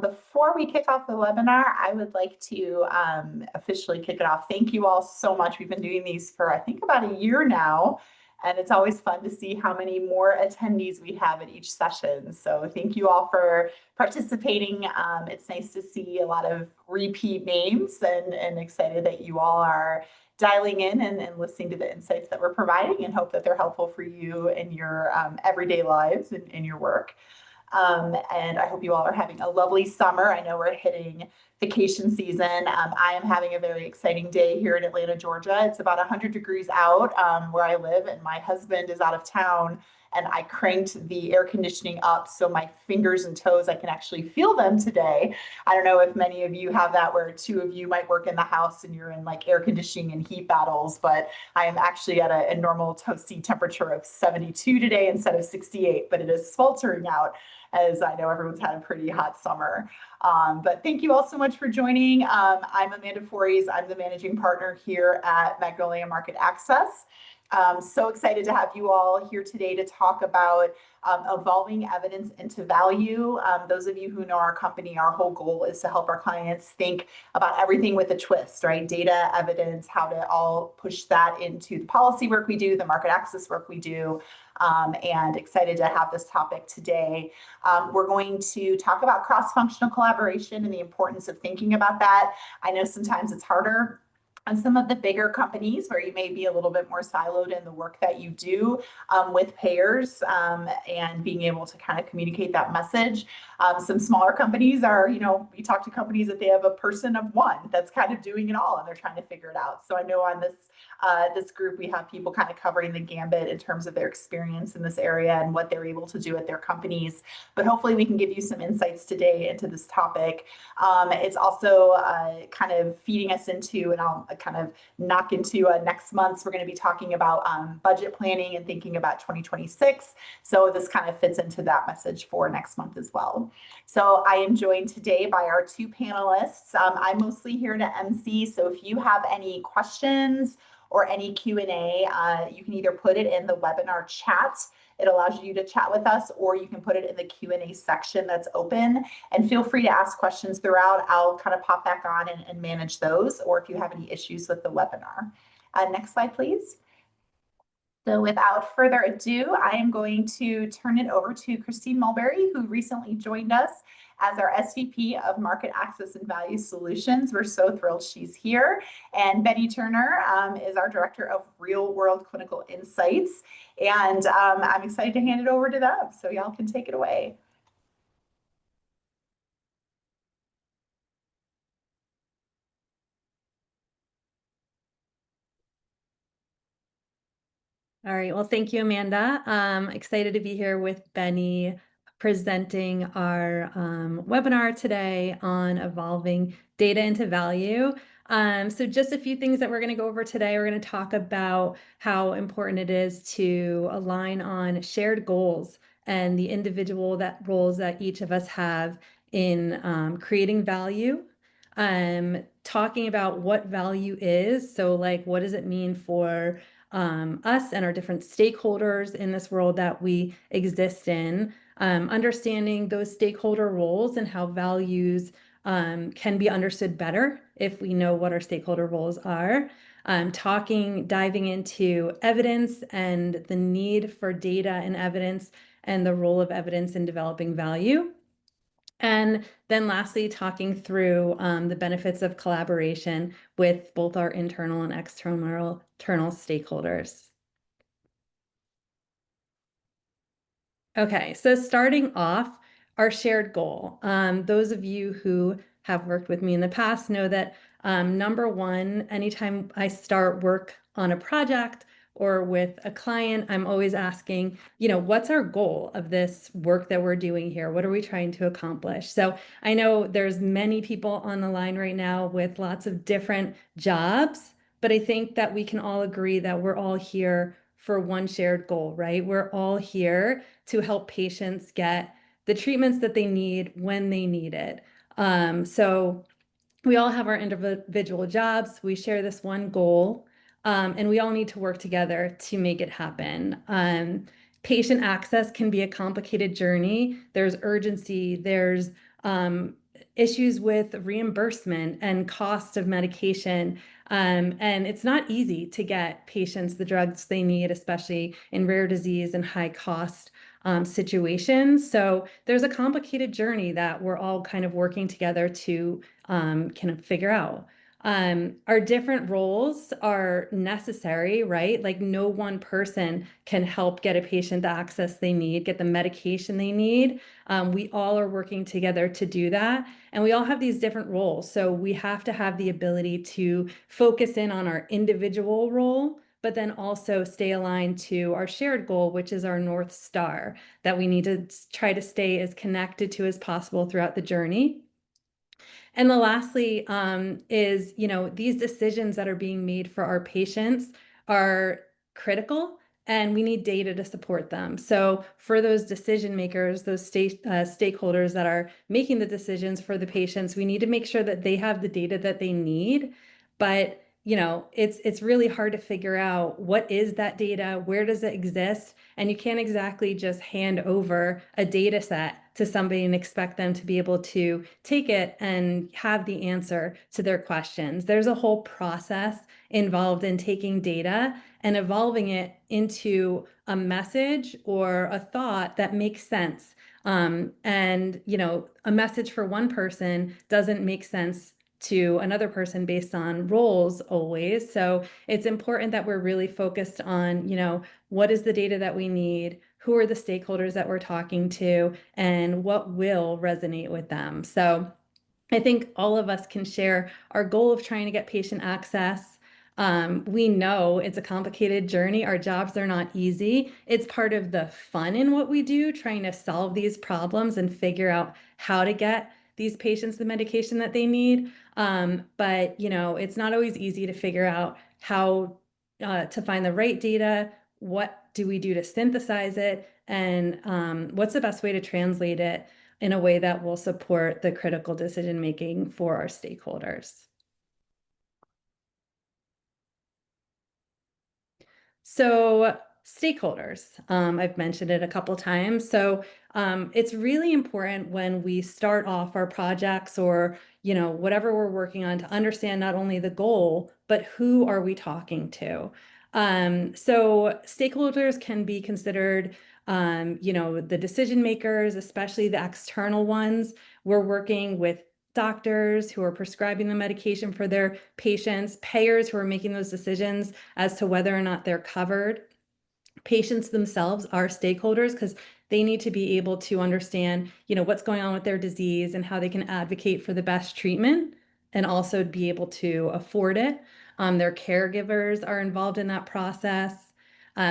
Before we kick off the webinar, I would like to officially kick it off. Thank you all so much. We've been doing these for, I think, about a year now, and it's always fun to see how many more attendees we have at each session. So thank you all for participating. It's nice to see a lot of repeat names and excited that you all are dialing in and listening to the insights that we're providing and hope that they're helpful for you in your everyday lives and in your work. And I hope you all are having a lovely summer. I know we're hitting vacation season. I am having a very exciting day here in Atlanta, Georgia. It's about 100 degrees out where I live, and my husband is out of town. And I cranked the air conditioning up so my fingers and toes, I can actually feel them today. I don't know if many of you have that where two of you might work in the house and you're in like air conditioning and heat battles, but I am actually at a normal toasty temperature of 72 today instead of 68, but it is sweltering out, as I know everyone's had a pretty hot summer. But thank you all so much for joining. I'm Amanda Fories. I'm the managing partner here at Magnolia Market Access. So excited to have you all here today to talk about evolving evidence into value. Those of you who know our company, our whole goal is to help our clients think about everything with a twist, right? Data, evidence, how to all push that into the policy work we do, the market access work we do, and excited to have this topic today. We're going to talk about cross-functional collaboration and the importance of thinking about that. I know sometimes it's harder on some of the bigger companies where you may be a little bit more siloed in the work that you do with payers and being able to kind of communicate that message. Some smaller companies are, we talk to companies that they have a person of one that's kind of doing it all and they're trying to figure it out. So I know on this group, we have people kind of covering the gambit in terms of their experience in this area and what they're able to do at their companies. But hopefully we can give you some insights today into this topic. It's also kind of feeding us into, and I'll kind of knock into next month's, we're going to be talking about budget planning and thinking about 2026. So this kind of fits into that message for next month as well. So I am joined today by our two panelists. I'm mostly here to MC, so if you have any questions or any Q&A, you can either put it in the webinar chat. It allows you to chat with us, or you can put it in the Q&A section that's open. And feel free to ask questions throughout. I'll kind of pop back on and manage those, or if you have any issues with the webinar. Next slide, please. So without further ado, I am going to turn it over to Christine Molbury, who recently joined us as our SVP of Market Access and Value Solutions. We're so thrilled she's here. And Beni Turner is our Director of Real World Clinical Insights. And I'm excited to hand it over to them, so y'all can take it away. All right, well, thank you, Amanda. Excited to be here with Beni presenting our webinar today on evolving data into value. So just a few things that we're going to go over today. We're going to talk about how important it is to align on shared goals and the individual roles that each of us have in creating value. Talking about what value is. So like, what does it mean for us and our different stakeholders in this world that we exist in, understanding those stakeholder roles and how values can be understood better if we know what our stakeholder roles are, diving into evidence and the need for data and evidence and the role of evidence in developing value. And then lastly, talking through the benefits of collaboration with both our internal and external stakeholders. Okay, so starting off, our shared goal. Those of you who have worked with me in the past know that number one, anytime I start work on a project or with a client, I'm always asking, what's our goal of this work that we're doing here? What are we trying to accomplish? So I know there's many people on the line right now with lots of different jobs, but I think that we can all agree that we're all here for one shared goal, right? We're all here to help patients get the treatments that they need when they need it. So we all have our individual jobs. We share this one goal. And we all need to work together to make it happen. Patient access can be a complicated journey. There's urgency, there's issues with reimbursement and cost of medication. And it's not easy to get patients the drugs they need, especially in rare disease and high cost situations. So there's a complicated journey that we're all kind of working together to kind of figure out. Our different roles are necessary, right? Like no one person can help get a patient the access they need, get the medication they need. We all are working together to do that. And we all have these different roles. So we have to have the ability to focus in on our individual role, but then also stay aligned to our shared goal, which is our North Star, that we need to try to stay as connected to as possible throughout the journey. And the lastly is, these decisions that are being made for our patients are critical and we need data to support them. So for those decision makers, those stakeholders that are making the decisions for the patients, we need to make sure that they have the data that they need. But it's really hard to figure out what is that data, where does it exist, and you can't exactly just hand over a data set to somebody and expect them to be able to take it and have the answer to their questions. There's a whole process involved in taking data and evolving it into a message or a thought that makes sense. And a message for one person doesn't make sense to another person based on roles always. So it's important that we're really focused on, what is the data that we need? Who are the stakeholders that we're talking to, and what will resonate with them? So I think all of us can share our goal of trying to get patient access. We know it's a complicated journey. Our jobs are not easy. It's part of the fun in what we do, trying to solve these problems and figure out how to get these patients the medication that they need. But it's not always easy to figure out how to find the right data. What do we do to synthesize it? And what's the best way to translate it in a way that will support the critical decision making for our stakeholders? So stakeholders, I've mentioned it a couple times. So it's really important when we start off our projects or whatever we're working on to understand not only the goal, but who are we talking to? So stakeholders can be considered the decision makers, especially the external ones. We're working with doctors who are prescribing the medication for their patients, payers who are making those decisions as to whether or not they're covered. Patients themselves are stakeholders because they need to be able to understand, what's going on with their disease and how they can advocate for the best treatment and also be able to afford it. Their caregivers are involved in that process.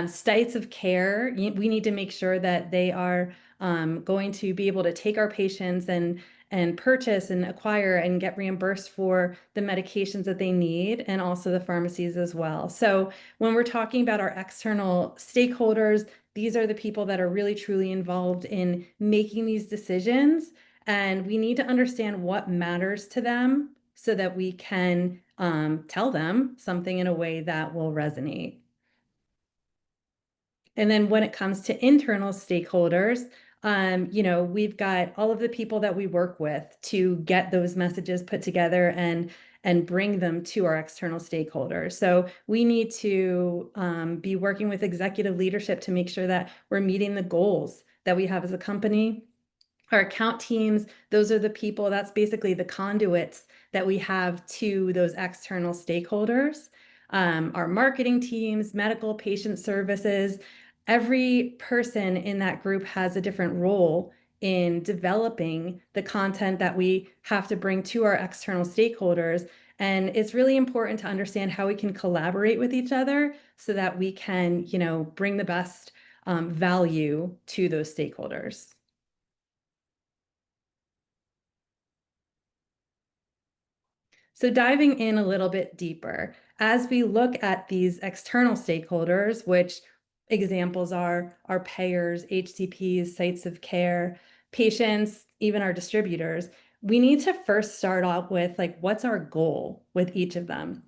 Sites of care, we need to make sure that they are going to be able to take our patients and purchase and acquire and get reimbursed for the medications that they need, and also the pharmacies as well. So when we're talking about our external stakeholders, these are the people that are really truly involved in making these decisions. And we need to understand what matters to them so that we can tell them something in a way that will resonate. And then when it comes to internal stakeholders, we've got all of the people that we work with to get those messages put together and bring them to our external stakeholders. So we need to be working with executive leadership to make sure that we're meeting the goals that we have as a company. Our account teams, those are the people, that's basically the conduits that we have to those external stakeholders. Our marketing teams, medical patient services, every person in that group has a different role in developing the content that we have to bring to our external stakeholders. And it's really important to understand how we can collaborate with each other so that we can, bring the best value to those stakeholders. So diving in a little bit deeper, as we look at these external stakeholders, which examples are our payers, HCPs, sites of care, patients, even our distributors, we need to first start off with what's our goal with each of them?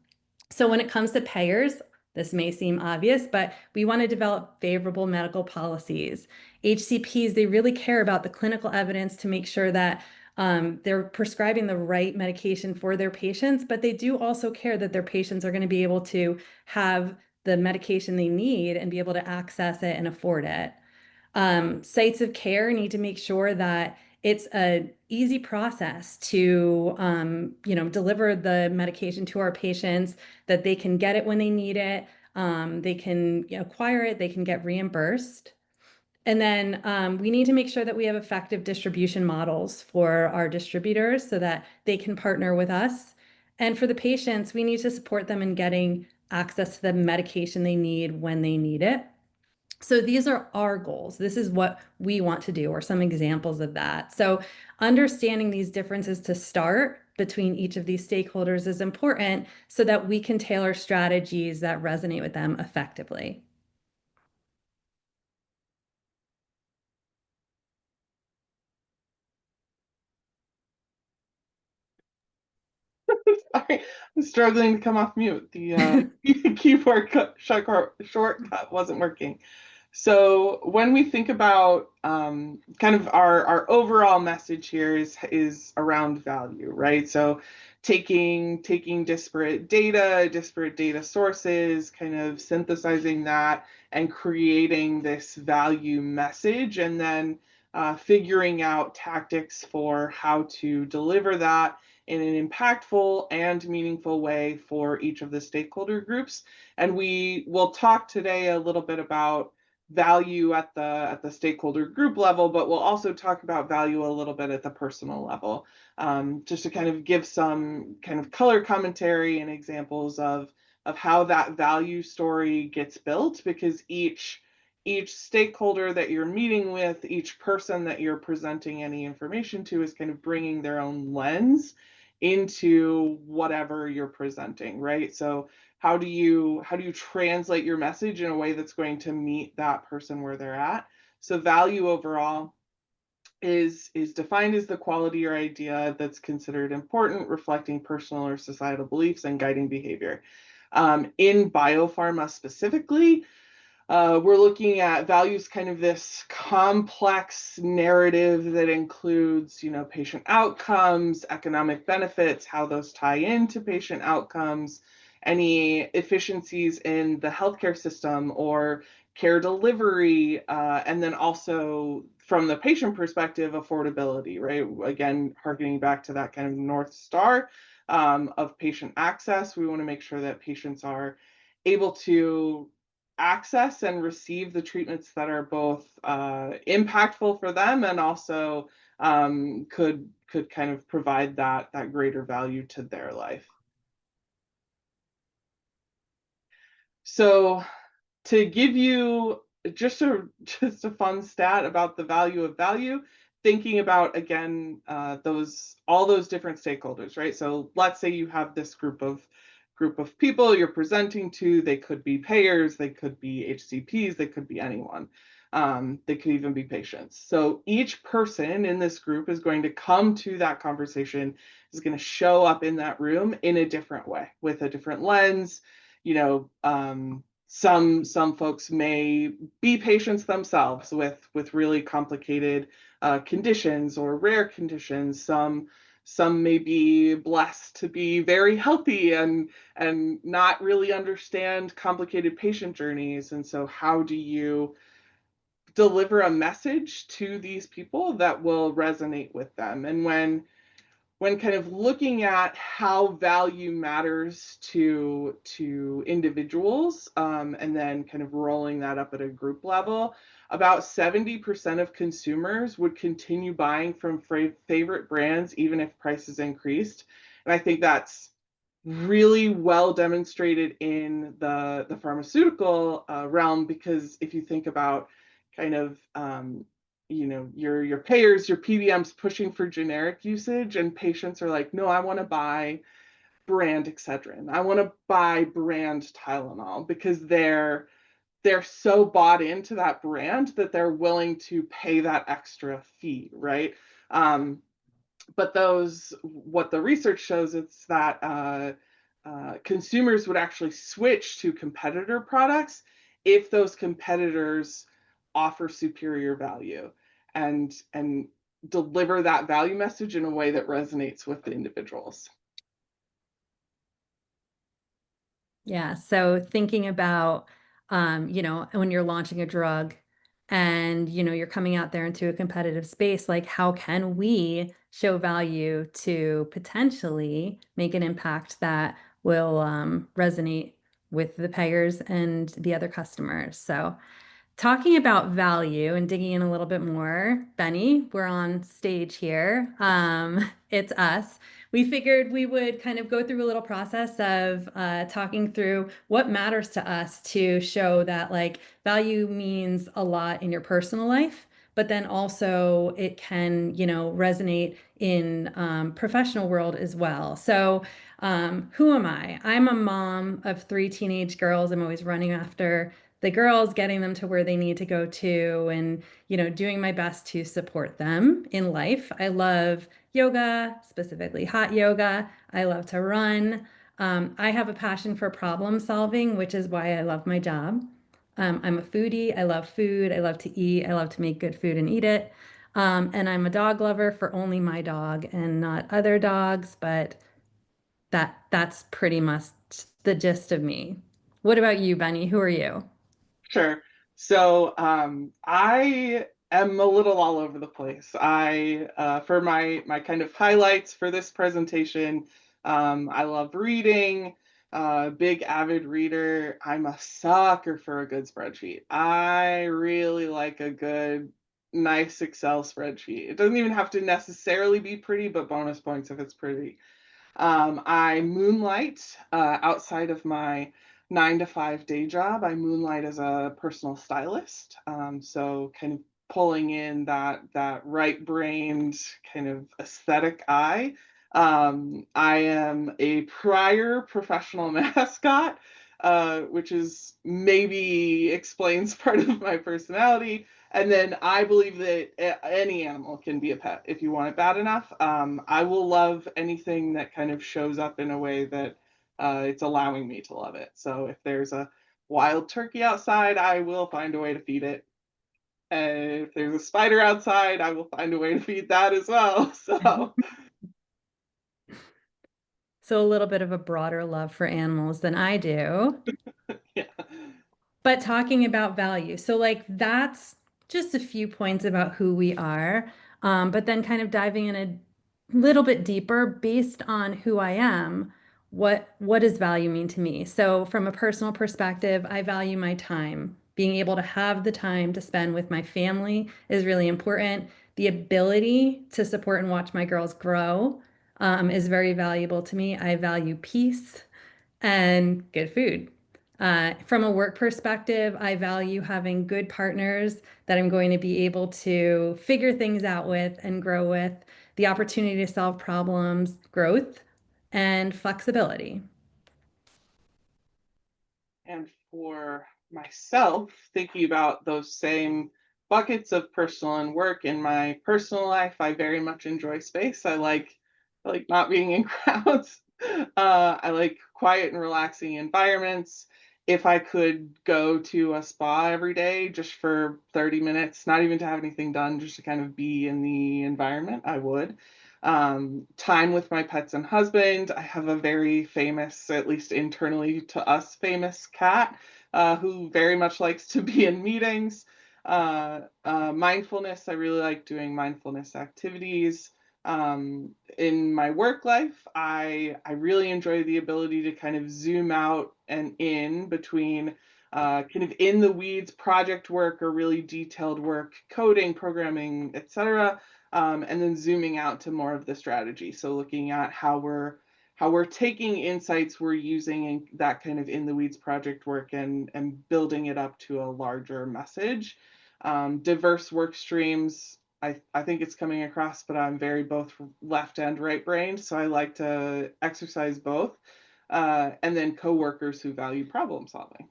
So when it comes to payers, this may seem obvious, but we want to develop favorable medical policies. HCPs, they really care about the clinical evidence to make sure that They're prescribing the right medication for their patients, but they do also care that their patients are going to be able to have the medication they need and be able to access it and afford it. Sites of care need to make sure that it's an easy process to, deliver the medication to our patients, that they can get it when they need it, they can acquire it, they can get reimbursed. And then we need to make sure that we have effective distribution models for our distributors so that they can partner with us. And for the patients, we need to support them in getting access to the medication they need when they need it. So these are our goals. This is what we want to do, or some examples of that. So understanding these differences to start between each of these stakeholders is important so that we can tailor strategies that resonate with them effectively. Sorry, I'm struggling to come off mute. The keyboard shortcut wasn't working. So when we think about kind of our overall message here is around value, right? So taking disparate data sources, kind of synthesizing that and creating this value message, and then figuring out tactics for how to deliver that in an impactful and meaningful way for each of the stakeholder groups. And we will talk today a little bit about value at the stakeholder group level, but we'll also talk about value a little bit at the personal level, just to kind of give some kind of color commentary and examples of how that value story gets built, because each stakeholder that you're meeting with, each person that you're presenting any information to, is kind of bringing their own lens into whatever you're presenting, right? So how do you translate your message in a way that's going to meet that person where they're at? So value overall is defined as the quality or idea that's considered important, reflecting personal or societal beliefs and guiding behavior. In biopharma specifically, we're looking at values, kind of this complex narrative that includes, patient outcomes, economic benefits, how those tie into patient outcomes, any efficiencies in the healthcare system or care delivery, and then also from the patient perspective, affordability, right? Again, harkening back to that kind of North Star of patient access. We want to make sure that patients are able to access and receive the treatments that are both impactful for them and also could kind of provide that greater value to their life. So to give you just a fun stat about the value of value, thinking about again all those different stakeholders, right? So let's say you have this group of people you're presenting to. They could be payers, they could be HCPs, they could be anyone. They could even be patients. So each person in this group is going to come to that conversation, is going to show up in that room in a different way, with a different lens. Some folks may be patients themselves with really complicated conditions or rare conditions. Some may be blessed to be very healthy and not really understand complicated patient journeys. And so how do you deliver a message to these people that will resonate with them? And when kind of looking at how value matters to individuals, and then kind of rolling that up at a group level, about 70% of consumers would continue buying from favorite brands even if prices increased. And I think that's really well demonstrated in the pharmaceutical realm, because if you think about kind of your payers, your PBMs pushing for generic usage, and patients are like, no, I want to buy brand Excedrin, I want to buy brand Tylenol, because they're so bought into that brand that they're willing to pay that extra fee, right? But what the research shows, it's that consumers would actually switch to competitor products if those competitors offer superior value. And deliver that value message in a way that resonates with the individuals. Yeah. So thinking about, when you're launching a drug and, you're coming out there into a competitive space, like how can we show value to potentially make an impact that will resonate with the payers and the other customers? So talking about value and digging in a little bit more, Beni, we're on stage here. It's us. We figured we would kind of go through a little process of talking through what matters to us to show that like value means a lot in your personal life, but then also it can, resonate in professional world as well. So who am I? I'm a mom of 3 teenage girls. I'm always running after the girls, getting them to where they need to go to, and, doing my best to support them in life. I love yoga, specifically hot yoga. I love to run. I have a passion for problem solving, which is why I love my job. I'm a foodie. I love food. I love to eat. I love to make good food and eat it. And I'm a dog lover for only my dog and not other dogs, but that's pretty much the gist of me. What about you, Beni? Who are you? Sure. So I am a little all over the place. For my kind of highlights for this presentation, I love reading. Big avid reader. I'm a sucker for a good spreadsheet. I really like a good, nice Excel spreadsheet. It doesn't even have to necessarily be pretty, but bonus points if it's pretty. I moonlight outside of my 9 to 5 day job. I moonlight as a personal stylist. So kind of pulling in that right-brained kind of aesthetic eye. I am a prior professional mascot, which is maybe explains part of my personality. And then I believe that any animal can be a pet if you want it bad enough. I will love anything that kind of shows up in a way that it's allowing me to love it. So if there's a wild turkey outside, I will find a way to feed it. And if there's a spider outside, I will find a way to feed that as well. So So a little bit of a broader love for animals than I do. yeah. But talking about value. So like that's just a few points about who we are. But then kind of diving in a little bit deeper based on who I am, what does value mean to me? So from a personal perspective, I value my time. Being able to have the time to spend with my family is really important. The ability to support and watch my girls grow is very valuable to me. I value peace and good food. From a work perspective, I value having good partners that I'm going to be able to figure things out with and grow with, the opportunity to solve problems, growth, and flexibility. And for myself, thinking about those same buckets of personal and work in my personal life, I very much enjoy space. I like not being in crowds. I like quiet and relaxing environments. If I could go to a spa every day just for 30 minutes, not even to have anything done, just to kind of be in the environment, I would. Time with my pets and husband. I have a very famous, at least internally to us, famous cat who very much likes to be in meetings. Mindfulness. I really like doing mindfulness activities. In my work life, I really enjoy the ability to kind of zoom out and in between kind of in the weeds project work or really detailed work, coding, programming, etc. And then zooming out to more of the strategy. So looking at how we're taking insights we're using in that kind of in the weeds project work and building it up to a larger message. Diverse work streams. I think it's coming across, but I'm very both left and right brained, so I like to exercise both. And then coworkers who value problem solving.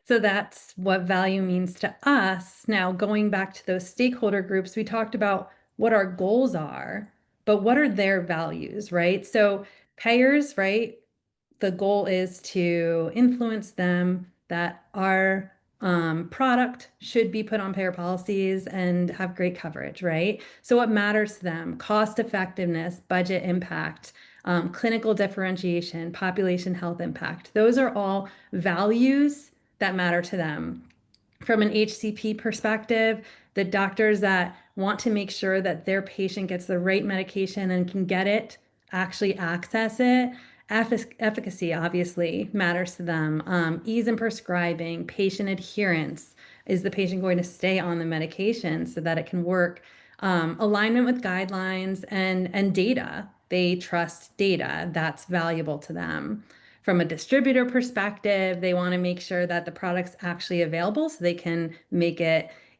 So that's what value means to us. Now, going back to those stakeholder groups, we talked about what our goals are, but what are their values, right? So, payers, right? The goal is to influence them that our product should be put on payer policies and have great coverage, right? So what matters to them? Cost effectiveness, budget impact, clinical differentiation, population health impact. Those are all values that matter to them. From an HCP perspective, the doctors that want to make sure that their patient gets the right medication and can get it, actually access it. Efficacy obviously matters to them. Ease in prescribing, patient adherence. Is the patient going to stay on the medication so that it can work? Alignment with guidelines and data. They trust data. That's valuable to them. From a distributor perspective, they want to make sure that the product's actually available so they can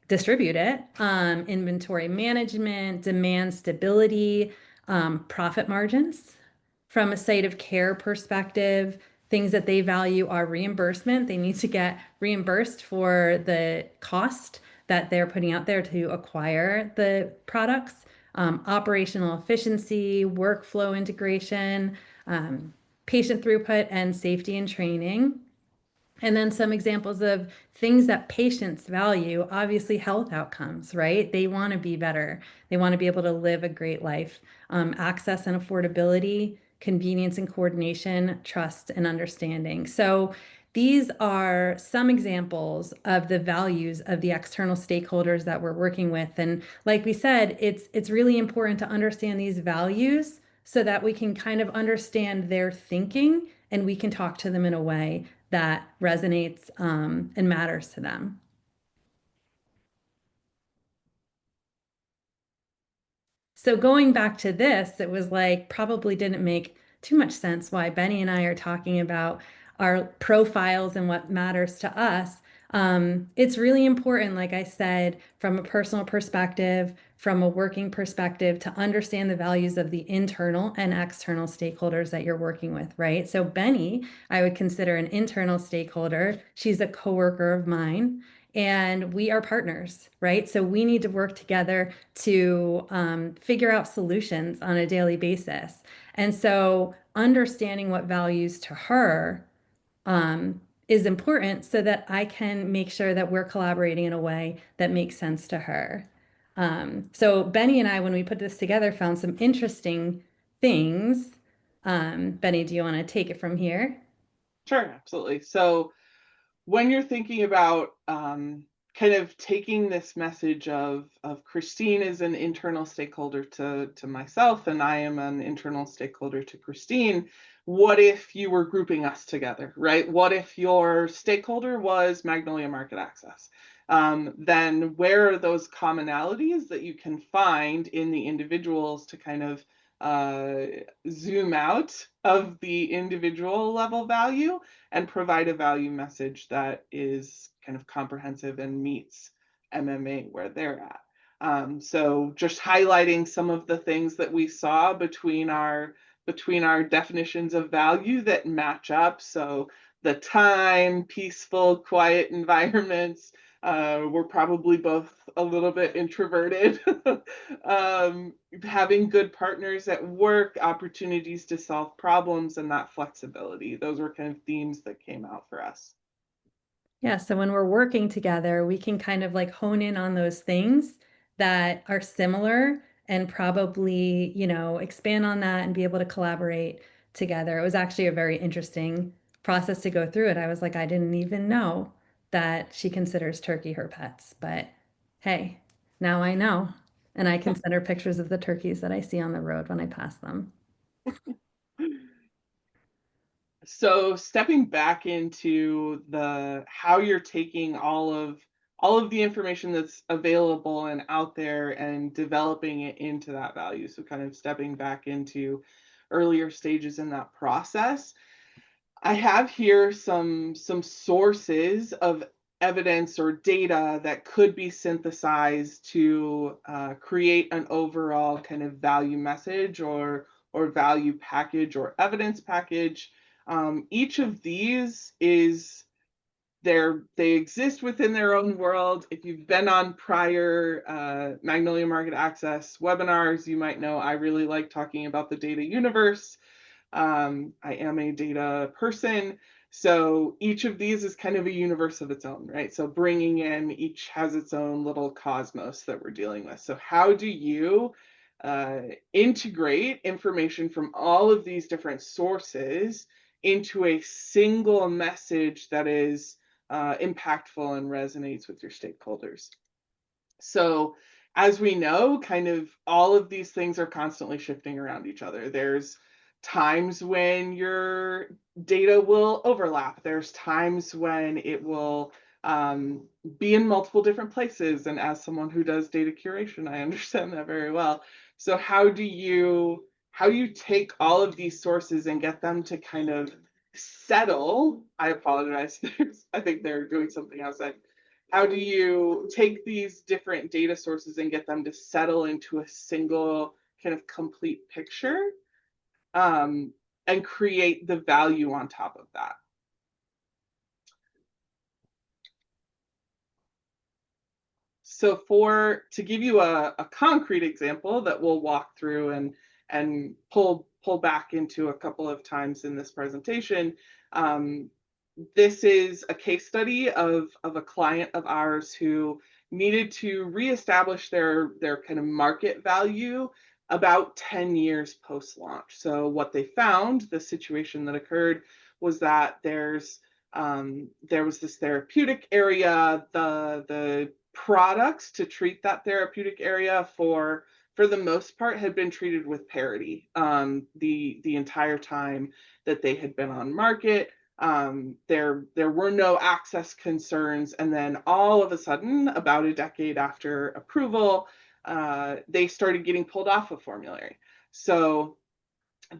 distribute it. Inventory management, demand stability, profit margins. From a site of care perspective, things that they value are reimbursement. They need to get reimbursed for the cost that they're putting out there to acquire the products. Operational efficiency, workflow integration, patient throughput, and safety and training. And then some examples of things that patients value, obviously health outcomes, right? They want to be better. They want to be able to live a great life. Access and affordability, convenience and coordination, trust and understanding. So these are some examples of the values of the external stakeholders that we're working with. And like we said, it's really important to understand these values so that we can kind of understand their thinking and we can talk to them in a way that resonates and matters to them. So going back to this, it was like probably didn't make too much sense why Beni and I are talking about our profiles and what matters to us. It's really important, like I said, from a personal perspective, from a working perspective, to understand the values of the internal and external stakeholders that you're working with, right? So Beni, I would consider an internal stakeholder. She's a coworker of mine. And we are partners, right? So we need to work together to figure out solutions on a daily basis. And so understanding what values to her is important so that I can make sure that we're collaborating in a way that makes sense to her. So Beni and I, when we put this together, found some interesting things. Beni, do you want to take it from here? Sure, absolutely. So when you're thinking about kind of taking this message of Christine is an internal stakeholder to myself, and I am an internal stakeholder to Christine, what if you were grouping us together, right? What if your stakeholder was Magnolia Market Access? Then where are those commonalities that you can find in the individuals to kind of zoom out of the individual level value and provide a value message that is kind of comprehensive and meets MMA where they're at. So just highlighting some of the things that we saw between our definitions of value that match up. So the time, peaceful, quiet environments. We're probably both a little bit introverted. Having good partners at work, opportunities to solve problems, and that flexibility. Those were kind of themes that came out for us. Yeah, so when we're working together, we can kind of like hone in on those things that are similar and probably, expand on that and be able to collaborate together. It was actually a very interesting process to go through it. I was like, I didn't even know that she considers turkey her pets, but hey, now I know. And I can send her pictures of the turkeys that I see on the road when I pass them. So stepping back into the how you're taking all of the information that's available and out there and developing it into that value. So kind of stepping back into earlier stages in that process. I have here some sources of evidence or data that could be synthesized to create an overall kind of value message or value package or evidence package. Each of these they exist within their own world. If you've been on prior Magnolia Market Access webinars, you might know I really like talking about the data universe. I am a data person. So each of these is kind of a universe of its own, right? So bringing in, each has its own little cosmos that we're dealing with. So how do you integrate information from all of these different sources into a single message that is impactful and resonates with your stakeholders? So as we know, kind of all of these things are constantly shifting around each other. There's times when your data will overlap. There's times when it will um, be in multiple different places. And as someone who does data curation, I understand that very well. So how do you take all of these sources and get them to kind of settle? I apologize. I think they're doing something outside. How do you take these different data sources and get them to settle into a single kind of complete picture, um, and create the value on top of that? So to give you a concrete example that we'll walk through and pull back into a couple of times in this presentation, this is a case study of a client of ours who needed to reestablish their kind of market value about 10 years post-launch. So what they found, the situation that occurred, was that there was this therapeutic area. The products to treat that therapeutic area for the most part had been treated with parity the entire time that they had been on market. There were no access concerns, and then all of a sudden, about a decade after approval, they started getting pulled off of formulary. So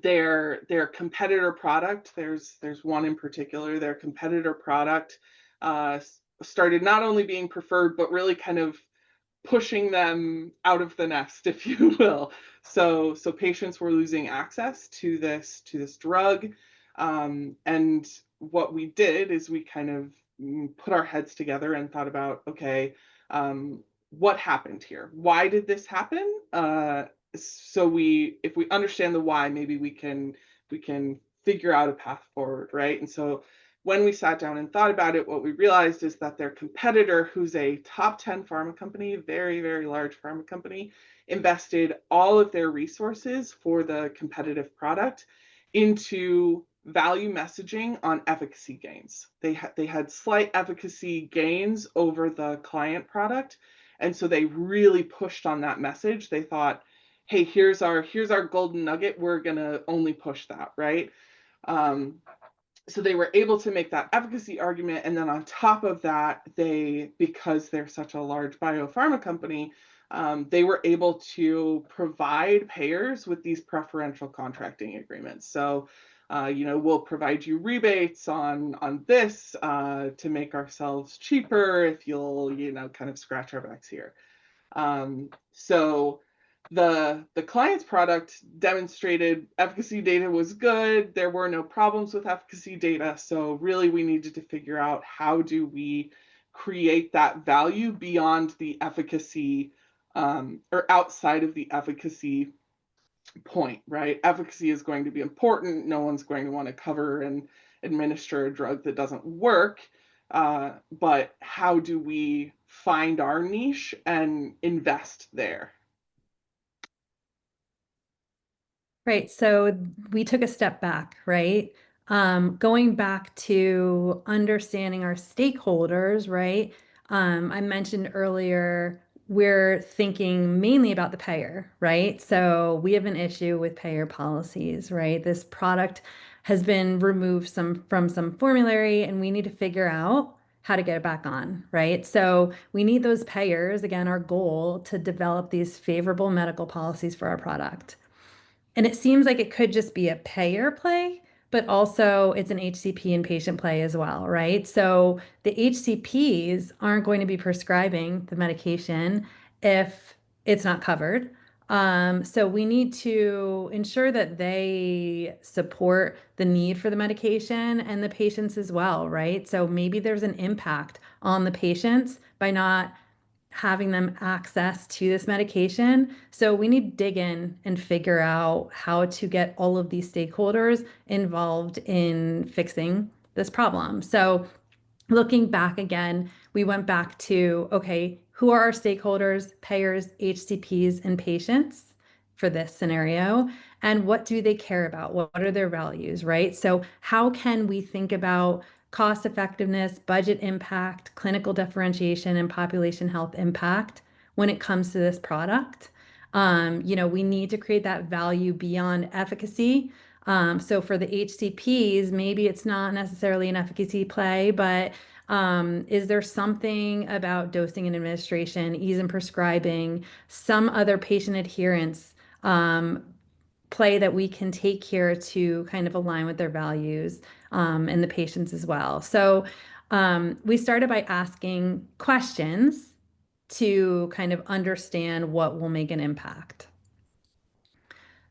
their competitor product, there's one in particular, their competitor product started not only being preferred, but really kind of pushing them out of the nest, if you will. So patients were losing access to this drug, and what we did is we kind of put our heads together and thought about, okay, what happened here? Why did this happen? So if we understand the why, maybe we can figure out a path forward, right? And so when we sat down and thought about it, what we realized is that their competitor, who's a top 10 pharma company, very, very large pharma company, invested all of their resources for the competitive product into value messaging on efficacy gains. They had slight efficacy gains over the client product. And so they really pushed on that message. They thought, hey, here's our golden nugget. We're going to only push that, right? So they were able to make that efficacy argument. And then on top of that, because they're such a large biopharma company, they were able to provide payers with these preferential contracting agreements. So, we'll provide you rebates on this to make ourselves cheaper if you'll, kind of scratch our backs here. So the client's product demonstrated efficacy data was good. There were no problems with efficacy data. So really we needed to figure out, how do we create that value beyond the efficacy, or outside of the efficacy point, right? Efficacy is going to be important. No one's going to want to cover and administer a drug that doesn't work. But how do we find our niche and invest there? Right. So we took a step back, right? Going back to understanding our stakeholders, right? I mentioned earlier, we're thinking mainly about the payer, right? So we have an issue with payer policies, right? This product has been removed from some formulary, and we need to figure out how to get it back on, right? So we need those payers, again, our goal to develop these favorable medical policies for our product. And it seems like it could just be a payer play, but also it's an HCP and patient play as well, right? So the HCPs aren't going to be prescribing the medication if it's not covered. So we need to ensure that they support the need for the medication and the patients as well, right? So maybe there's an impact on the patients by not having them access to this medication. So we need to dig in and figure out how to get all of these stakeholders involved in fixing this problem. So looking back again, we went back to, okay, who are our stakeholders, payers, HCPs, and patients for this scenario? And what do they care about? What are their values, right? So how can we think about cost effectiveness, budget impact, clinical differentiation, and population health impact when it comes to this product? We need to create that value beyond efficacy. So for the HCPs, maybe it's not necessarily an efficacy play, but is there something about dosing and administration, ease in prescribing, some other patient adherence play that we can take here to kind of align with their values and the patients as well? So we started by asking questions to kind of understand what will make an impact.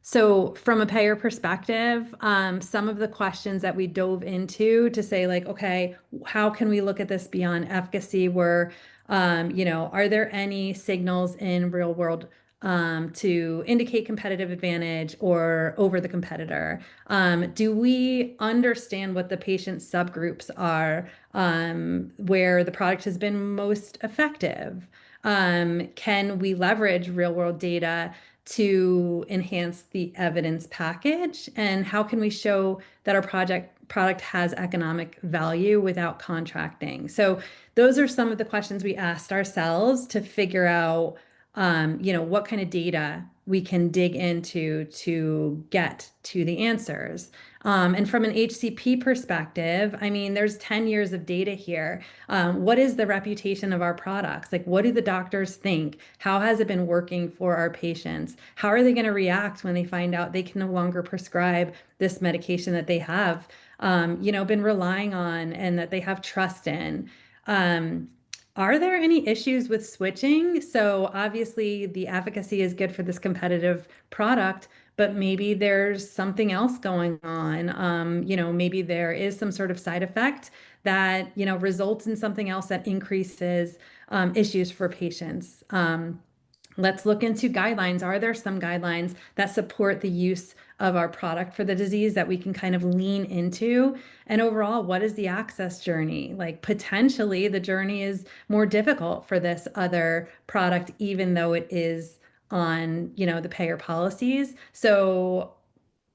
So from a payer perspective, some of the questions that we dove into to say like, okay, how can we look at this beyond efficacy were, are there any signals in real world to indicate competitive advantage or over the competitor? Do we understand what the patient subgroups are where the product has been most effective? Can we leverage real world data to enhance the evidence package? And how can we show that our product has economic value without contracting? So those are some of the questions we asked ourselves to figure out, what kind of data we can dig into to get to the answers. And from an HCP perspective, I mean, there's 10 years of data here. What is the reputation of our products? Like, what do the doctors think? How has it been working for our patients? How are they going to react when they find out they can no longer prescribe this medication that they have, been relying on and that they have trust in? Are there any issues with switching? So obviously the efficacy is good for this competitive product, but maybe there's something else going on. Maybe there is some sort of side effect that, results in something else that increases issues for patients. Let's look into guidelines. Are there some guidelines that support the use of our product for the disease that we can kind of lean into? And overall, what is the access journey? Like potentially the journey is more difficult for this other product, even though it is on, the payer policies. So,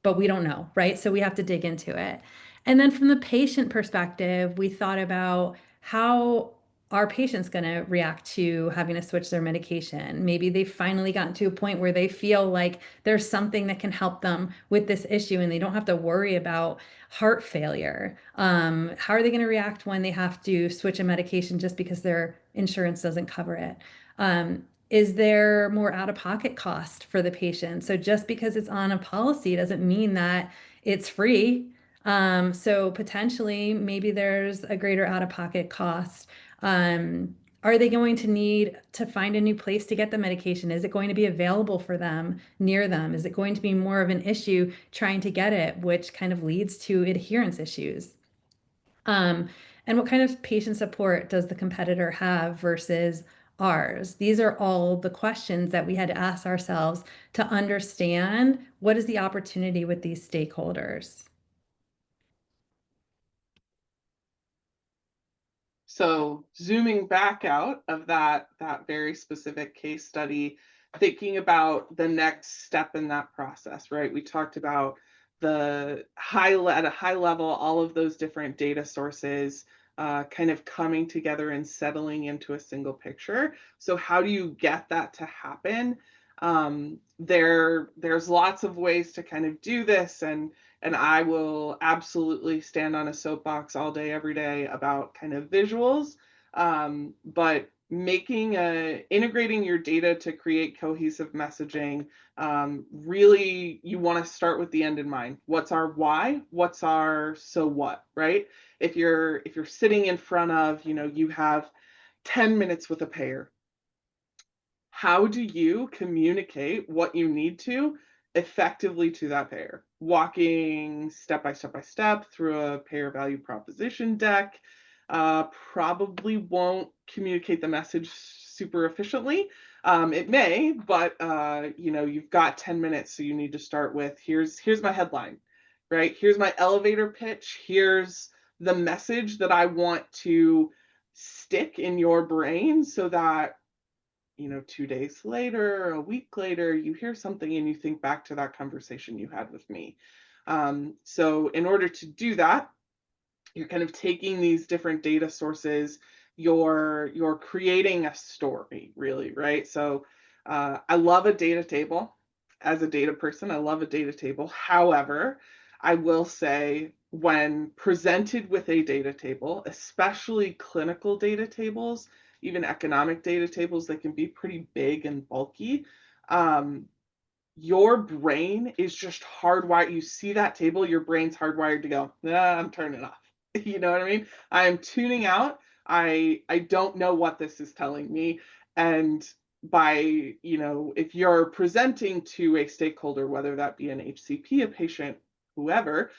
but we don't know, right? So we have to dig into it. And then from the patient perspective, we thought about how are patients going to react to having to switch their medication? Maybe they've finally gotten to a point where they feel like there's something that can help them with this issue and they don't have to worry about heart failure. How are they going to react when they have to switch a medication just because their insurance doesn't cover it? Is there more out-of-pocket cost for the patient? So just because it's on a policy doesn't mean that it's free. So potentially maybe there's a greater out-of-pocket cost. Are they going to need to find a new place to get the medication? Is it going to be available for them near them? Is it going to be more of an issue trying to get it, which kind of leads to adherence issues? And what kind of patient support does the competitor have versus ours? These are all the questions that we had to ask ourselves to understand what is the opportunity with these stakeholders. So zooming back out of that very specific case study, thinking about the next step in that process, right? We talked about at a high level, all of those different data sources kind of coming together and settling into a single picture. So how do you get that to happen? There's lots of ways to kind of do this, and I will absolutely stand on a soapbox all day, every day about kind of visuals. But integrating your data to create cohesive messaging, really you want to start with the end in mind. What's our why? What's our so what, right? If you're sitting in front of, you have 10 minutes with a payer, how do you communicate what you need to effectively to that payer? Walking step by step through a payer value proposition deck probably won't communicate the message super efficiently. It may, but you've got 10 minutes, so you need to start with here's my headline, right? Here's my elevator pitch. Here's the message that I want to stick in your brain so that, 2 days later, a week later, you hear something and you think back to that conversation you had with me. So in order to do that, you're kind of taking these different data sources, you're creating a story, really, right? So I love a data table. As a data person, I love a data table. However, I will say when presented with a data table, especially clinical data tables, even economic data tables that can be pretty big and bulky, your brain is just hardwired. You see that table, your brain's hardwired to go, nah, I'm turning off. You know what I mean? I'm tuning out. I don't know what this is telling me. And by, if you're presenting to a stakeholder, whether that be an HCP, a patient, whoever,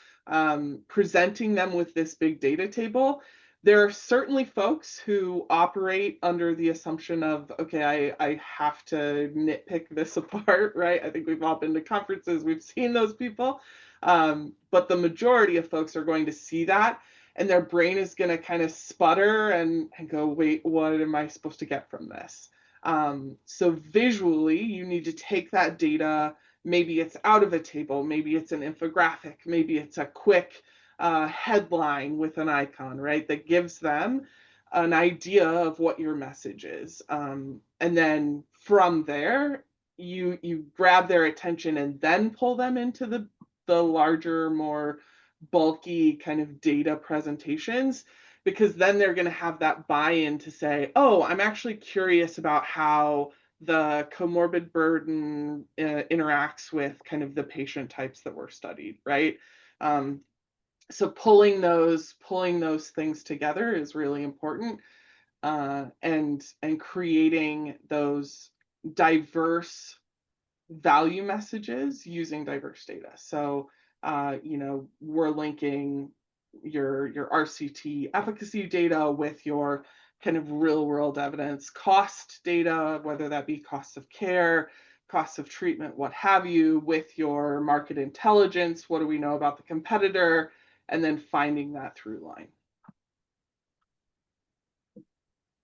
presenting them with this big data table, there are certainly folks who operate under the assumption of, okay, I have to nitpick this apart, right? I think we've all been to conferences, we've seen those people. But the majority of folks are going to see that and their brain is going to kind of sputter and go, wait, what am I supposed to get from this? So visually, you need to take that data. Maybe it's out of a table, maybe it's an infographic, maybe it's a quick headline with an icon, right? That gives them an idea of what your message is. And then from there, you grab their attention and then pull them into the larger, more bulky kind of data presentations, because then they're going to have that buy-in to say, oh, I'm actually curious about how the comorbid burden interacts with kind of the patient types that were studied, right? So pulling those things together is really important, and creating those diverse value messages using diverse data. So we're linking your RCT efficacy data with your kind of real world evidence cost data, whether that be cost of care, cost of treatment, what have you, with your market intelligence, what do we know about the competitor, and then finding that through line.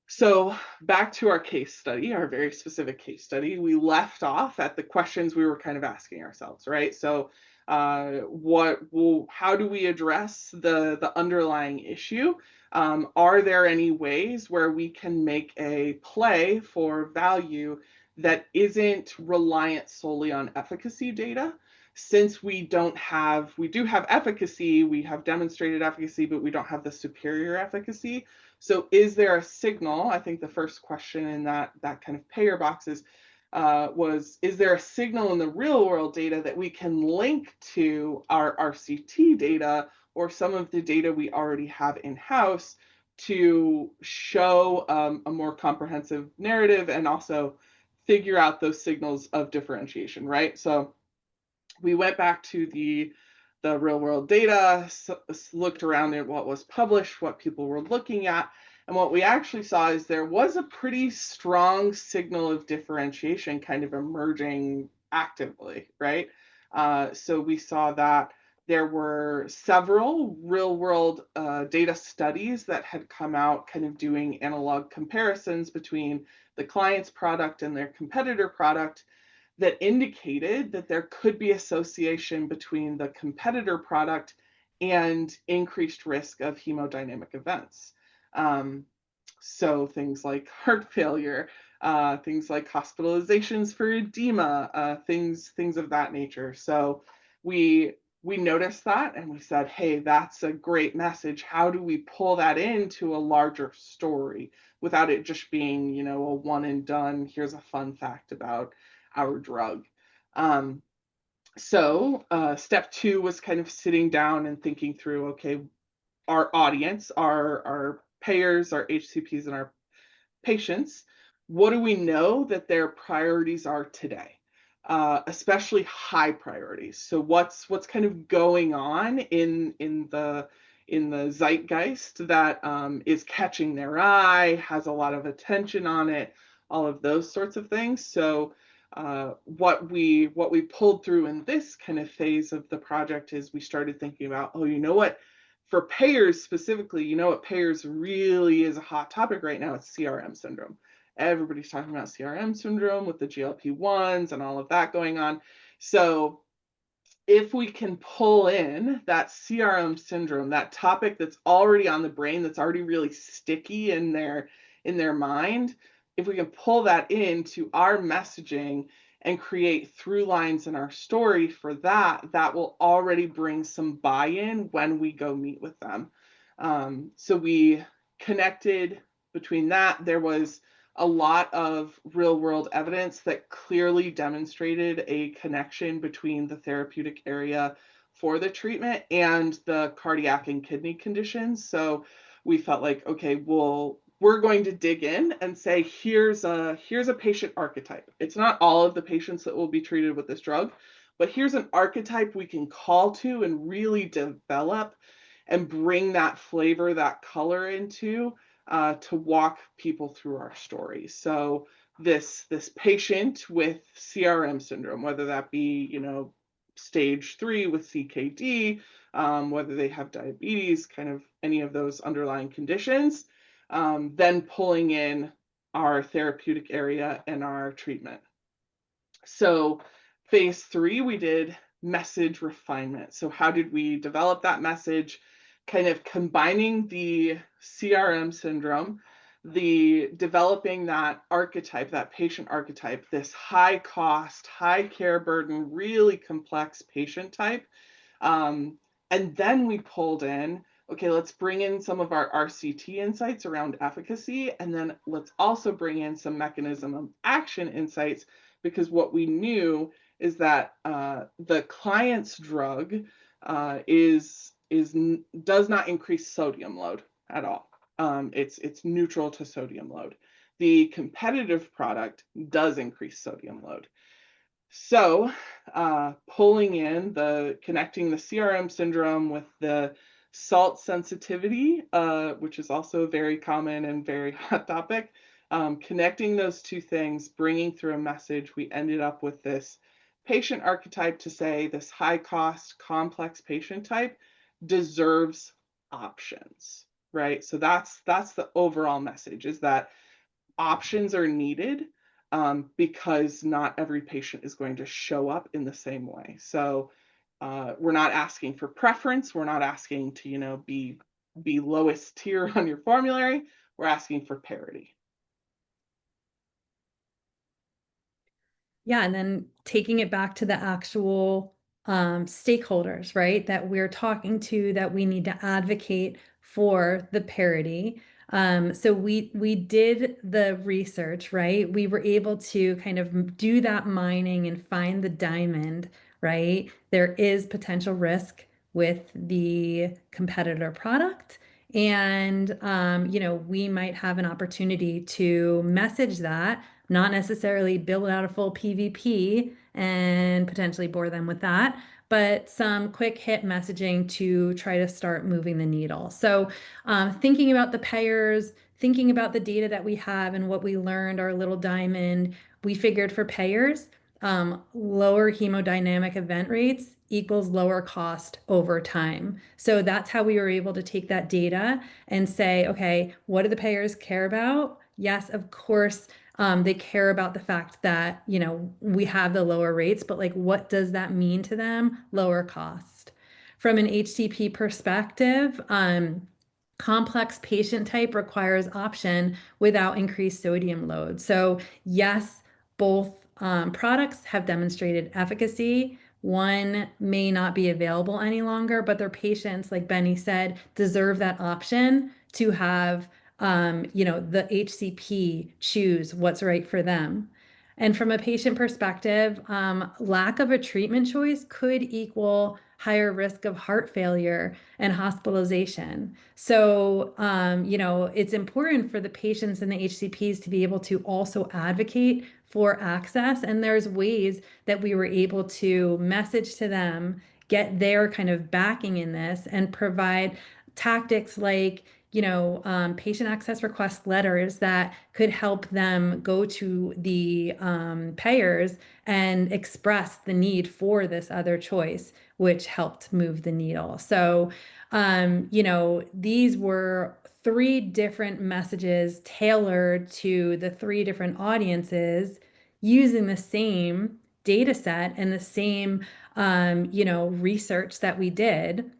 So back to our case study, our very specific case study, we left off at the questions we were kind of asking ourselves, right? So how do we address the underlying issue? Are there any ways where we can make a play for value that isn't reliant solely on efficacy data? Since we do have efficacy, we have demonstrated efficacy, but we don't have the superior efficacy. So is there a signal? I think the first question in that kind of payer boxes is there a signal in the real world data that we can link to our RCT data or some of the data we already have in-house to show a more comprehensive narrative and also figure out those signals of differentiation, right? So we went back to the real world data, looked around at what was published, what people were looking at, and what we actually saw is there was a pretty strong signal of differentiation kind of emerging actively, right? So we saw that there were several real world data studies that had come out kind of doing analog comparisons between the client's product and their competitor product that indicated that there could be association between the competitor product and increased risk of hemodynamic events. So things like heart failure, things like hospitalizations for edema, things of that nature. So we noticed that and we said, hey, that's a great message. How do we pull that into a larger story without it just being, a one and done, here's a fun fact about our drug. So step 2 was kind of sitting down and thinking through, okay, our audience, our payers, our HCPs, and our patients, what do we know that their priorities are today? Especially high priorities. So what's kind of going on in the zeitgeist that is catching their eye, has a lot of attention on it, all of those sorts of things. So what we pulled through in this kind of phase of the project is we started thinking about, oh, you know what For payers specifically, you know what payers really is a hot topic right now? It's CRM syndrome. Everybody's talking about CRM syndrome with the GLP-1s and all of that going on. So if we can pull in that CRM syndrome, that topic that's already on the brain, that's already really sticky in their mind, if we can pull that into our messaging and create through lines in our story for that, that will already bring some buy-in when we go meet with them. So we connected between that. There was a lot of real world evidence that clearly demonstrated a connection between the therapeutic area for the treatment and the cardiac and kidney conditions. So we felt like, okay, well, we're going to dig in and say, here's a patient archetype. It's not all of the patients that will be treated with this drug, but here's an archetype we can call to and really develop and bring that flavor, that color into to walk people through our story. So this patient with CRM syndrome, whether that be, you know, stage 3 with CKD, whether they have diabetes, kind of any of those underlying conditions, then pulling in our therapeutic area and our treatment. So phase 3, we did message refinement. So how did we develop that message? Kind of combining the CRM syndrome, the developing that archetype, that patient archetype, this high cost, high care burden, really complex patient type. And then we pulled in, okay, let's bring in some of our RCT insights around efficacy, and then let's also bring in some mechanism of action insights, because what we knew is that the client's drug does not increase sodium load at all. It's neutral to sodium load. The competitive product does increase sodium load. So pulling in connecting the CRM syndrome with the salt sensitivity, which is also a very common and very hot topic, connecting those two things, bringing through a message, we ended up with this patient archetype to say this high cost, complex patient type deserves options, right? So that's the overall message, is that options are needed, because not every patient is going to show up in the same way. So we're not asking for preference. We're not asking to, you know, be lowest tier on your formulary. We're asking for parity. Yeah, and then taking it back to the actual stakeholders, right? That we're talking to, that we need to advocate for the parity. So we did the research, right? We were able to kind of do that mining and find the diamond, right? There is potential risk with the competitor product. And, you know, we might have an opportunity to message that, not necessarily build out a full PVP and potentially bore them with that, but some quick hit messaging to try to start moving the needle. So thinking about the payers, thinking about the data that we have and what we learned, our little diamond, we figured for payers, lower hemodynamic event rates equals lower cost over time. So that's how we were able to take that data and say, okay, what do the payers care about? Yes, of course, they care about the fact that, you know, we have the lower rates, but like, what does that mean to them? Lower cost. From an HCP perspective, complex patient type requires option without increased sodium load. So yes, both products have demonstrated efficacy. One may not be available any longer, but their patients, like Beni said, deserve that option to have, you know, the HCP choose what's right for them. And from a patient perspective, lack of a treatment choice could equal higher risk of heart failure and hospitalization. So, you know, it's important for the patients and the HCPs to be able to also advocate for access. And there's ways that we were able to message to them, get their kind of backing in this, and provide tactics like, patient access request letters that could help them go to the payers and express the need for this other choice, which helped move the needle. So, these were 3 different messages tailored to the 3 different audiences using the same data set and the same, research that we did.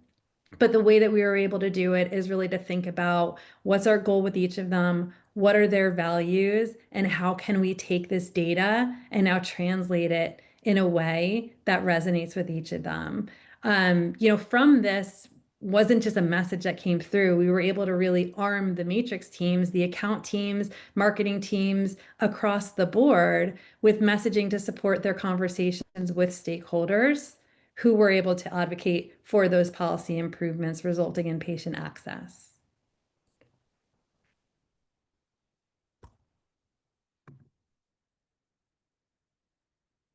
But the way that we were able to do it is really to think about what's our goal with each of them, what are their values, and how can we take this data and now translate it in a way that resonates with each of them. From this wasn't just a message that came through. We were able to really arm the matrix teams, the account teams, marketing teams across the board with messaging to support their conversations with stakeholders who were able to advocate for those policy improvements resulting in patient access.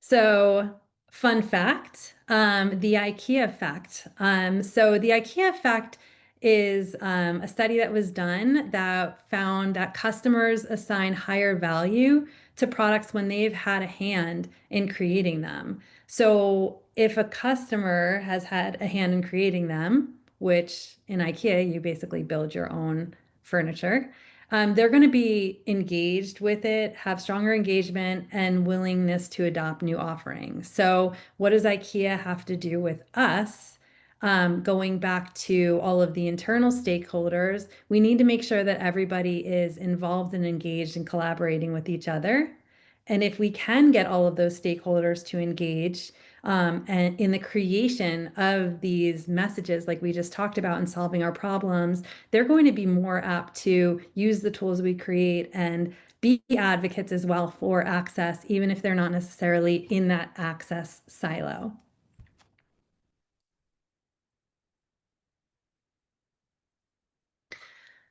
So, fun fact, the IKEA effect. So the IKEA effect is a study that was done that found that customers assign higher value to products when they've had a hand in creating them. So if a customer has had a hand in creating them, which in IKEA, you basically build your own furniture, they're going to be engaged with it, have stronger engagement and willingness to adopt new offerings. So what does IKEA have to do with us? Going back to all of the internal stakeholders, we need to make sure that everybody is involved and engaged and collaborating with each other. And if we can get all of those stakeholders to engage, and in the creation of these messages, like we just talked about, in solving our problems, they're going to be more apt to use the tools we create and be advocates as well for access, even if they're not necessarily in that access silo.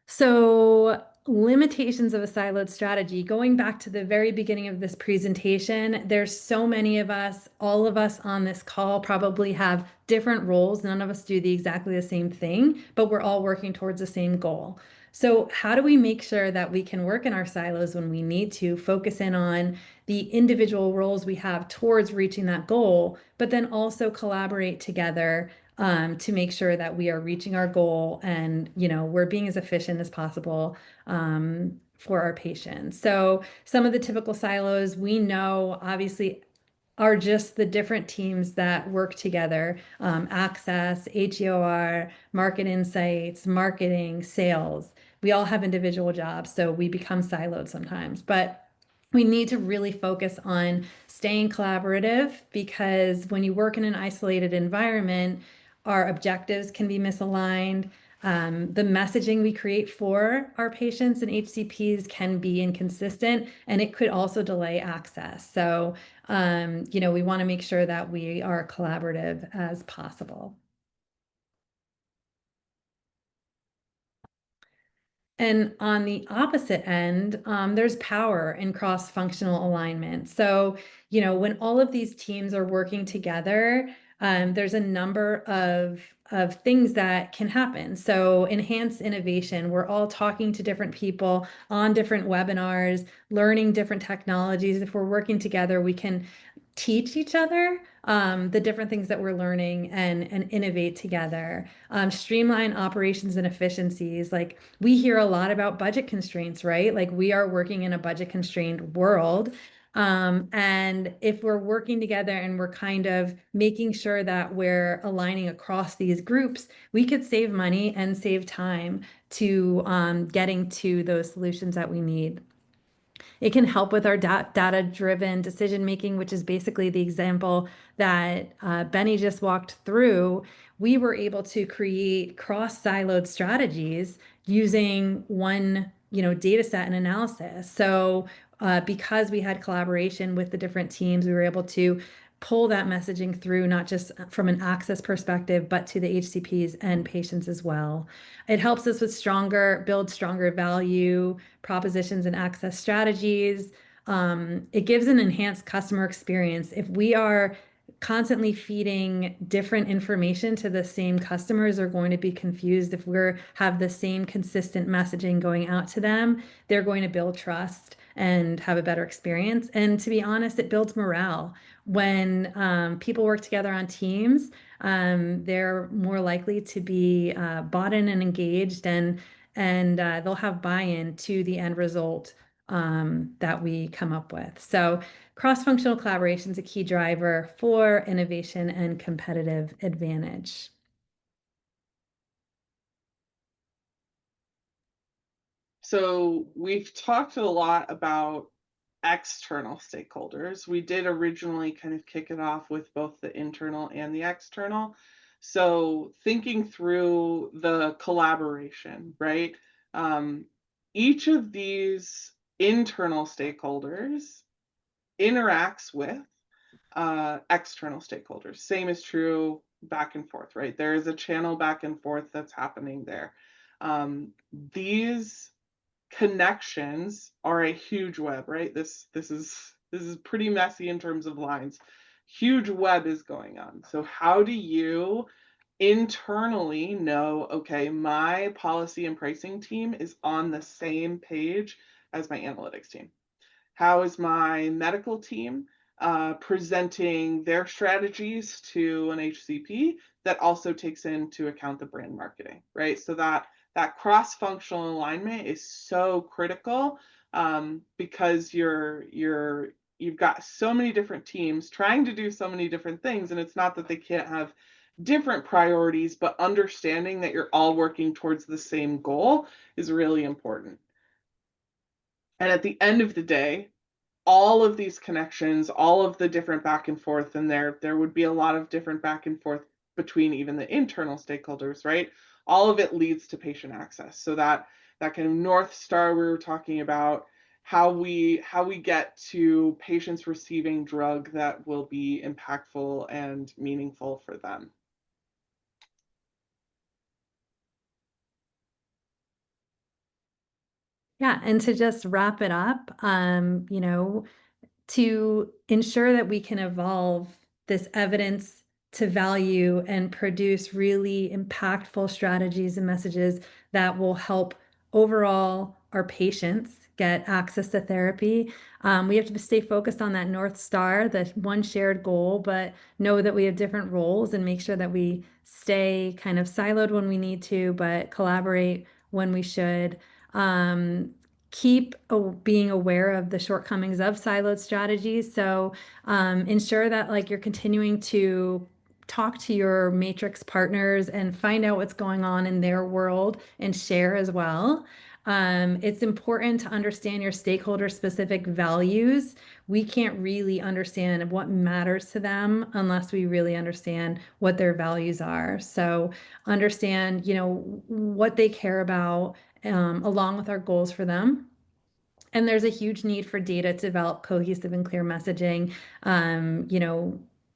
So, limitations of a siloed strategy. Going back to the very beginning of this presentation, there's so many of us, all of us on this call probably have different roles. None of us do exactly the same thing, but we're all working towards the same goal. So how do we make sure that we can work in our silos when we need to, focus in on the individual roles we have towards reaching that goal, but then also collaborate together to make sure that we are reaching our goal and, we're being as efficient as possible for our patients. So some of the typical silos we know obviously are just the different teams that work together, access, HEOR, market insights, marketing, sales. We all have individual jobs, so we become siloed sometimes, but we need to really focus on staying collaborative, because when you work in an isolated environment, our objectives can be misaligned. The messaging we create for our patients and HCPs can be inconsistent, and it could also delay access. So, we want to make sure that we are collaborative as possible. And on the opposite end, there's power in cross-functional alignment. So, when all of these teams are working together, there's a number of things that can happen. So enhanced innovation, we're all talking to different people on different webinars, learning different technologies. If we're working together, we can teach each other the different things that we're learning and innovate together. Streamline operations and efficiencies. Like, we hear a lot about budget constraints, right? Like, we are working in a budget constrained world. And if we're working together and we're kind of making sure that we're aligning across these groups, we could save money and save time to getting to those solutions that we need. It can help with our data-driven decision-making, which is basically the example that Beni just walked through. We were able to create cross-siloed strategies using one, data set and analysis. So because we had collaboration with the different teams, we were able to pull that messaging through, not just from an access perspective, but to the HCPs and patients as well. It helps us with build stronger value propositions and access strategies. It gives an enhanced customer experience. If we are constantly feeding different information to the same customers are going to be confused. If we have the same consistent messaging going out to them, they're going to build trust and have a better experience. And to be honest, it builds morale. When people work together on teams, they're more likely to be bought in and engaged, and they'll have buy-in to the end result that we come up with. So cross-functional collaboration is a key driver for innovation and competitive advantage. So we've talked a lot about external stakeholders. We did originally kind of kick it off with both the internal and the external. So thinking through the collaboration, right? Each of these internal stakeholders interacts with external stakeholders. Same is true back and forth, right? There is a channel back and forth that's happening there. These connections are a huge web, right? This is pretty messy in terms of lines. Huge web is going on. So how do you internally know, okay, my policy and pricing team is on the same page as my analytics team? How is my medical team presenting their strategies to an HCP that also takes into account the brand marketing, right? So that cross-functional alignment is so critical because you've got so many different teams trying to do so many different things, and it's not that they can't have different priorities, but understanding that you're all working towards the same goal is really important. And at the end of the day, all of these connections, all of the different back and forth, and there would be a lot of different back and forth between even the internal stakeholders, right? All of it leads to patient access. So that kind of North Star we were talking about, how we get to patients receiving drug that will be impactful and meaningful for them. Yeah, and to just wrap it up, to ensure that we can evolve this evidence to value and produce really impactful strategies and messages that will help overall our patients get access to therapy. We have to stay focused on that North Star, the one shared goal, but know that we have different roles and make sure that we stay kind of siloed when we need to, but collaborate when we should. Keep being aware of the shortcomings of siloed strategies. So ensure that like you're continuing to talk to your matrix partners and find out what's going on in their world and share as well. It's important to understand your stakeholder specific values. We can't really understand what matters to them unless we really understand what their values are. So understand, what they care about along with our goals for them. And there's a huge need for data to develop cohesive and clear messaging.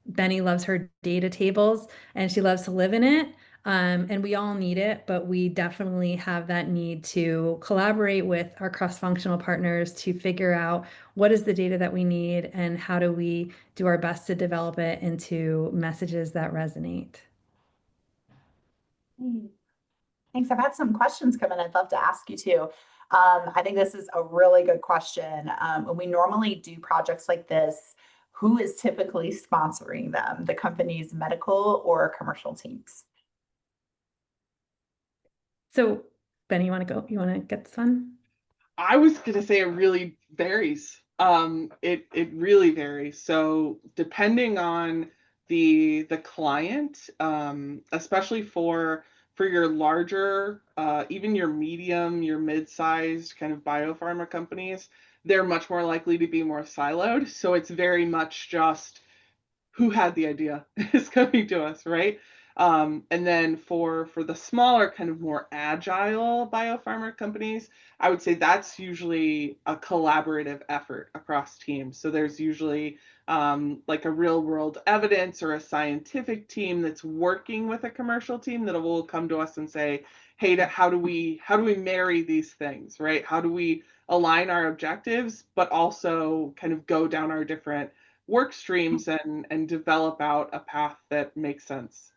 Beni loves her data tables and she loves to live in it. And we all need it, but we definitely have that need to collaborate with our cross-functional partners to figure out what is the data that we need and how do we do our best to develop it into messages that resonate. Thanks. I've had some questions come in. I'd love to ask you too. I think this is a really good question. When we normally do projects like this, who is typically sponsoring them? The company's medical or commercial teams? So, Beni, you want to go? You want to get this one? I was gonna say it really varies. It really varies. So depending on the client, especially for your larger, even your medium, your mid-sized kind of biopharma companies, they're much more likely to be more siloed. So it's very much just who had the idea is coming to us, right? And then for the smaller, kind of more agile biopharma companies, I would say that's usually a collaborative effort across teams. So there's usually like a real world evidence or a scientific team that's working with a commercial team that will come to us and say, hey, how do we marry these things, right? How do we align our objectives, but also kind of go down our different work streams and develop out a path that makes sense.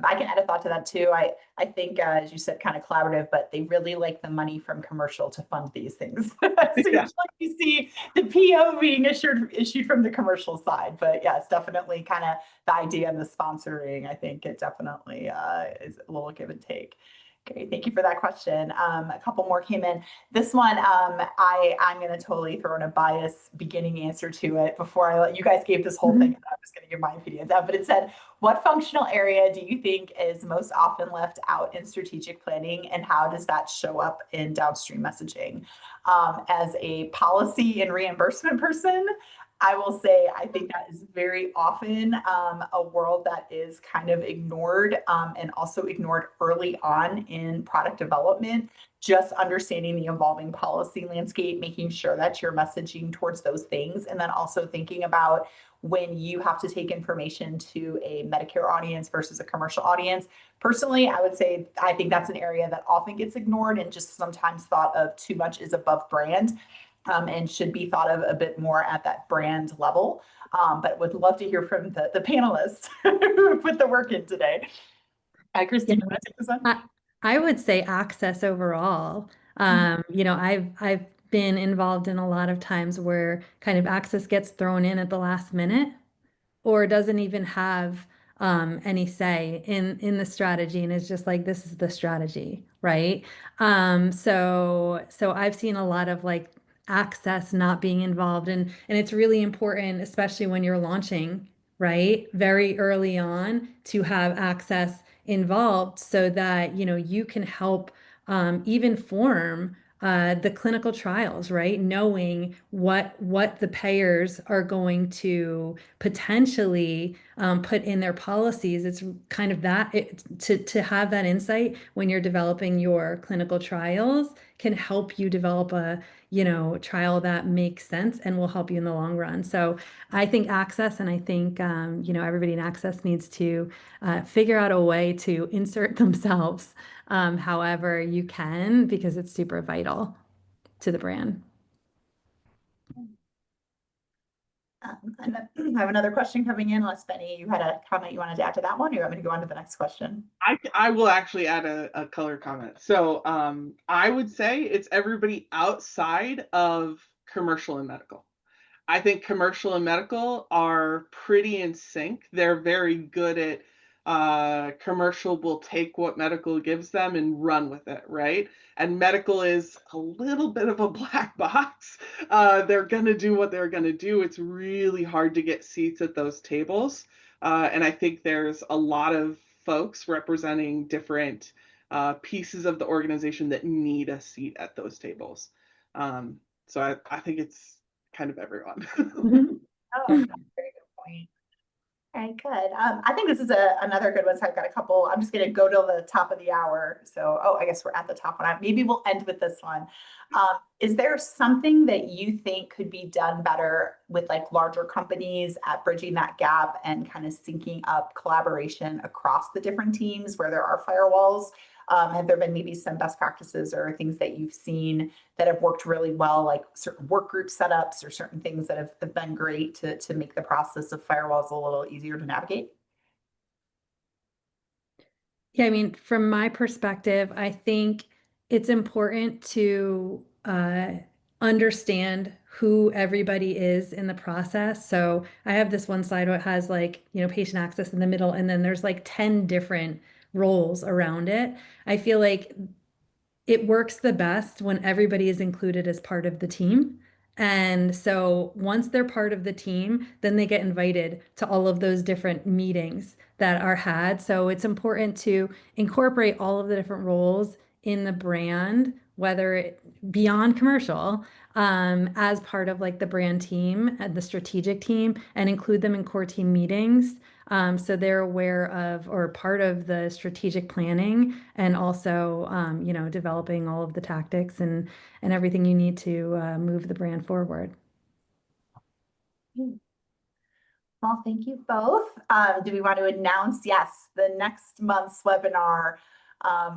I can add a thought to that too. I think, as you said, kind of collaborative, but they really like the money from commercial to fund these things. So Yeah. usually you see the PO being issued from the commercial side, but yeah, it's definitely kind of the idea and the sponsoring. I think it definitely is a little give and take. Okay, thank you for that question. A couple more came in. This one, I'm going to totally throw in a bias beginning answer to it before I let you guys gave this whole thing. I'm just going to give my opinion. But it said, what functional area do you think is most often left out in strategic planning, and how does that show up in downstream messaging? As a policy and reimbursement person, I will say I think that is very often a world that is kind of ignored, and also ignored early on in product development. Just understanding the evolving policy landscape, making sure that you're messaging towards those things, and then also thinking about when you have to take information to a Medicare audience versus a commercial audience. Personally, I would say I think that's an area that often gets ignored and just sometimes thought of too much is above brand. And should be thought of a bit more at that brand level. But would love to hear from the panelists who put the work in today. Christine, you want to take this one? I would say access overall. You know, I've been involved in a lot of times where kind of access gets thrown in at the last minute, or doesn't even have any say in the strategy, and it's just like, this is the strategy, right? So I've seen a lot of like access not being involved, and it's really important, especially when you're launching, right? Very early on, to have access involved so that you know you can help even form the clinical trials, right? Knowing what the payers are going to potentially put in their policies. It's kind of to have that insight when you're developing your clinical trials can help you develop a trial that makes sense and will help you in the long run. So I think access, and I think everybody in access needs to figure out a way to insert themselves however you can, because it's super vital to the brand. And then I have another question coming in, unless Beni, you had a comment you wanted to add to that one, or you want me to go on to the next question? I will actually add a color comment. So I would say it's everybody outside of commercial and medical. I think commercial and medical are pretty in sync. They're very good at commercial will take what medical gives them and run with it, right? And medical is a little bit of a black box. They're going to do what they're going to do. It's really hard to get seats at those tables. And I think there's a lot of folks representing different pieces of the organization that need a seat at those tables. So I think it's kind of everyone. Oh, very good point. Okay, good. I think this is another good one. So I've got a couple. I'm just going to go to the top of the hour. So, I guess we're at the top one. Maybe we'll end with this one. Is there something that you think could be done better with like larger companies at bridging that gap and kind of syncing up collaboration across the different teams where there are firewalls? Have there been maybe some best practices or things that you've seen that have worked really well, like certain work group setups or certain things that have been great to make the process of firewalls a little easier to navigate? Yeah, I mean, from my perspective, I think it's important to understand who everybody is in the process. So I have this one slide where it has like, patient access in the middle, and then there's like 10 different roles around it. I feel like it works the best when everybody is included as part of the team. And so once they're part of the team, then they get invited to all of those different meetings that are had. So it's important to incorporate all of the different roles in the brand, whether it beyond commercial, as part of like the brand team and the strategic team, and include them in core team meetings. So they're aware of or part of the strategic planning, and also, developing all of the tactics and everything you need to move the brand forward. Well, thank you both. Do we want to announce? Yes, the next month's webinar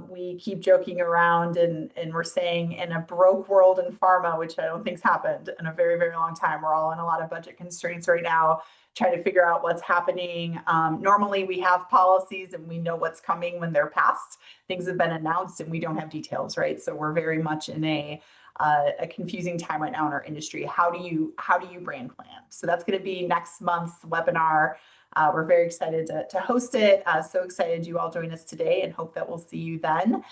We keep joking around and we're saying in a broke world in pharma, which I don't think's happened in a very, very long time. We're all in a lot of budget constraints right now, trying to figure out what's happening. Normally we have policies and we know what's coming when they're passed. Things have been announced and we don't have details, right? So we're very much in a confusing time right now in our industry. How do you brand plan? So that's going to be next month's webinar. We're very excited to host it. So excited you all join us today and hope that we'll see you then.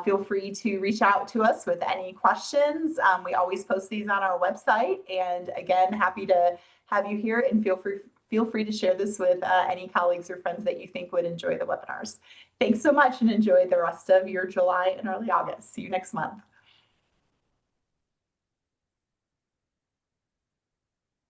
Feel free to reach out to us with any questions. We always post these on our website. And again, happy to have you here, and feel free to share this with any colleagues or friends that you think would enjoy the webinars. Thanks so much and enjoy the rest of your July and early August. See you next month.